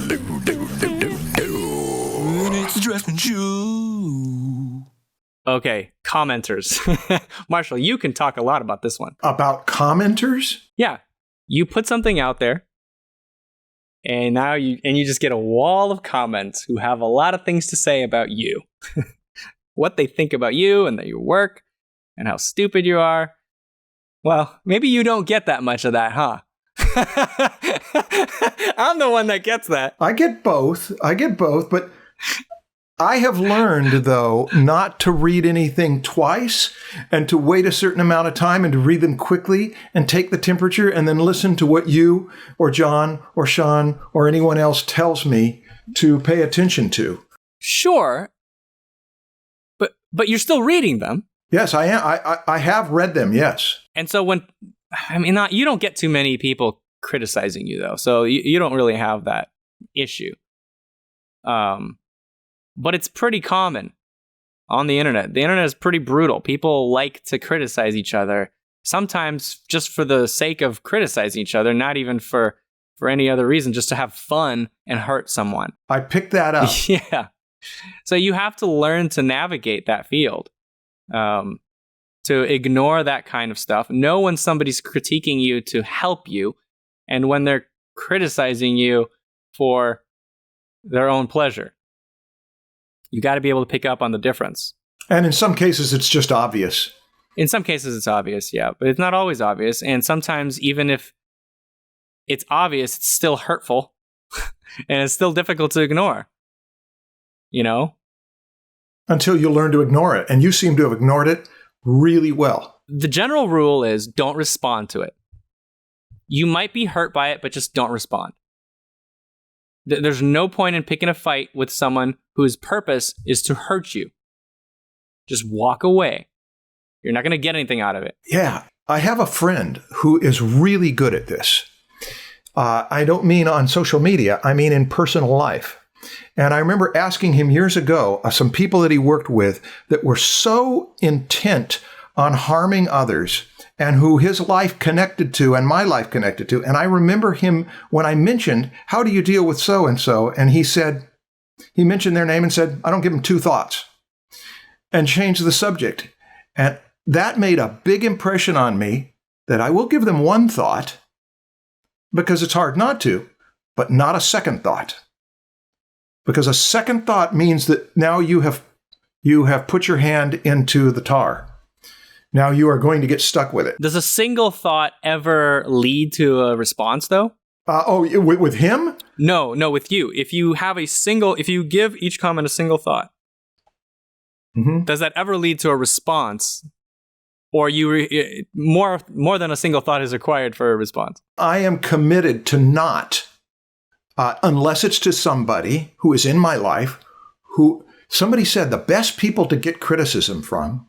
It's the Draftsmen Show. Okay, commenters. Marshall, you can talk a lot about this one. About commenters? Yeah, you put something out there, and now you just get a wall of comments who have a lot of things to say about you. What they think about you and your work and how stupid you are. Well, maybe you don't get that much of that, huh? I'm the one that gets that. I get both, but I have learned, though, not to read anything twice and to wait a certain amount of time and to read them quickly and take the temperature and then listen to what you or John or Sean or anyone else tells me to pay attention to. Sure, but you're still reading them. Yes, I am. I have read them, yes. And so you don't get too many people criticizing you, though, so you don't really have that issue. But it's pretty common on the internet. The internet is pretty brutal. People like to criticize each other, sometimes just for the sake of criticizing each other, not even for any other reason, just to have fun and hurt someone. I picked that up. Yeah. So you have to learn to navigate that field, to ignore that kind of stuff. Know when somebody's critiquing you to help you, and when they're criticizing you for their own pleasure. You got to be able to pick up on the difference. And in some cases, it's just obvious. In some cases, it's obvious, yeah. But it's not always obvious. And sometimes, even if it's obvious, it's still hurtful. And it's still difficult to ignore. You know? Until you learn to ignore it. And you seem to have ignored it really well. The general rule is don't respond to it. You might be hurt by it, but just don't respond. There's no point in picking a fight with someone whose purpose is to hurt you. Just walk away. You're not going to get anything out of it. Yeah. I have a friend who is really good at this. I don't mean on social media. I mean in personal life. And I remember asking him years ago, some people that he worked with that were so intent on harming others and who his life connected to and my life connected to. And I remember him when I mentioned, how do you deal with so-and-so? And he mentioned their name and said, I don't give them two thoughts, and changed the subject. And that made a big impression on me that I will give them one thought because it's hard not to, but not a second thought. Because a second thought means that now you have put your hand into the tar. Now you are going to get stuck with it. Does a single thought ever lead to a response, though? With him? No, with you. If you give each comment a single thought, does that ever lead to a response? Or more than a single thought is required for a response? I am committed to not, unless it's to somebody who is in my life, who somebody said the best people to get criticism from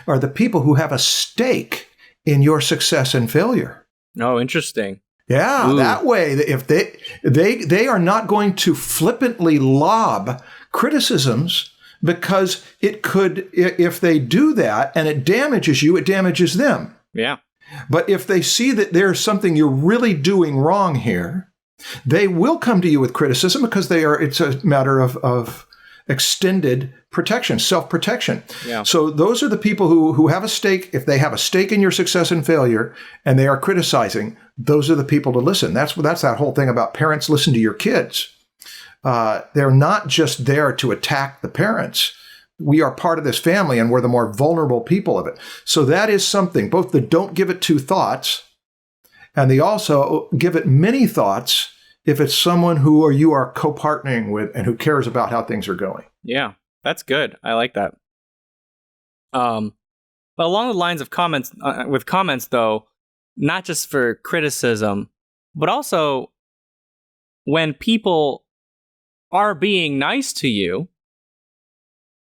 are the people who have a stake in your success and failure. Oh, interesting. Yeah, ooh. That way, if they are not going to flippantly lob criticisms, because it could, if they do that and it damages you, it damages them. Yeah. But if they see that there's something you're really doing wrong here, they will come to you with criticism because it's a matter of extended protection, self-protection. Yeah. So those are the people who have a stake. If they have a stake in your success and failure and they are criticizing, those are the people to listen. That's that whole thing about parents listen to your kids. They're not just there to attack the parents. We are part of this family and we're the more vulnerable people of it. So that is something, both the don't give it two thoughts and they also give it many thoughts if it's someone who you are co-partnering with and who cares about how things are going. Yeah, that's good. I like that. But along the lines of comments, though, not just for criticism, but also when people are being nice to you,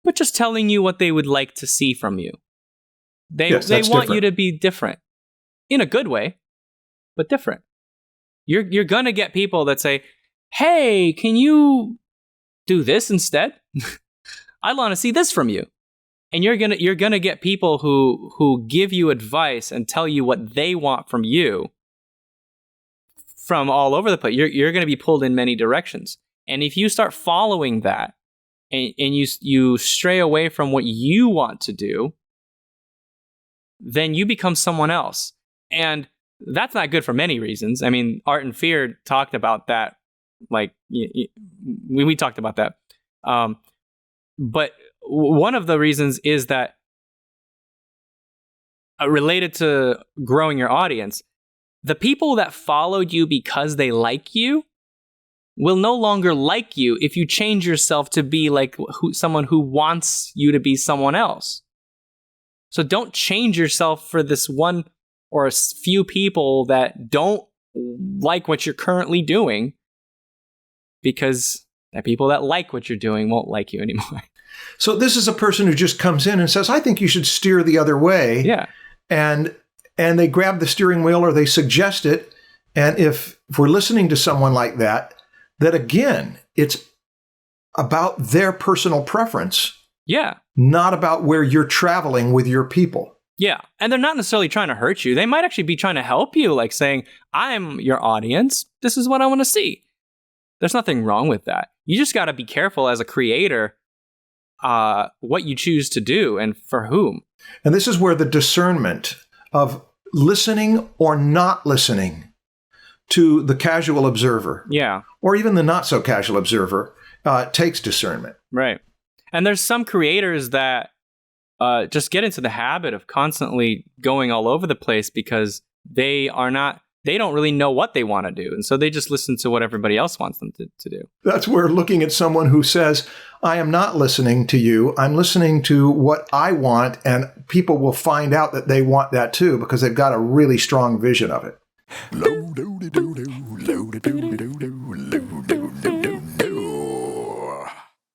but just telling you what they would like to see from you. They want different. You to be different in a good way, but different. You're going to get people that say, hey, can you do this instead? I want to see this from you. And you're going to get people who give you advice and tell you what they want from you from all over the place. You're going to be pulled in many directions. And if you start following that and you stray away from what you want to do, then you become someone else. And that's not good for many reasons. I mean, Art and Fear talked about that. Like, we talked about that. But one of the reasons is that related to growing your audience, the people that followed you because they like you will no longer like you if you change yourself to be like someone who wants you to be someone else. So don't change yourself for this one or a few people that don't like what you're currently doing, because the people that like what you're doing won't like you anymore. So this is a person who just comes in and says, I think you should steer the other way. Yeah. And they grab the steering wheel or they suggest it. And if we're listening to someone like that, that again, it's about their personal preference. Yeah. Not about where you're traveling with your people. Yeah. And they're not necessarily trying to hurt you. They might actually be trying to help you, like saying, I'm your audience. This is what I want to see. There's nothing wrong with that. You just got to be careful as a creator what you choose to do and for whom. And this is where the discernment of listening or not listening to the casual observer, or even the not so casual observer, takes discernment. Right. And there's some creators that just get into the habit of constantly going all over the place because they don't really know what they want to do. And so they just listen to what everybody else wants them to do. That's where looking at someone who says, I am not listening to you, I'm listening to what I want, and people will find out that they want that too because they've got a really strong vision of it.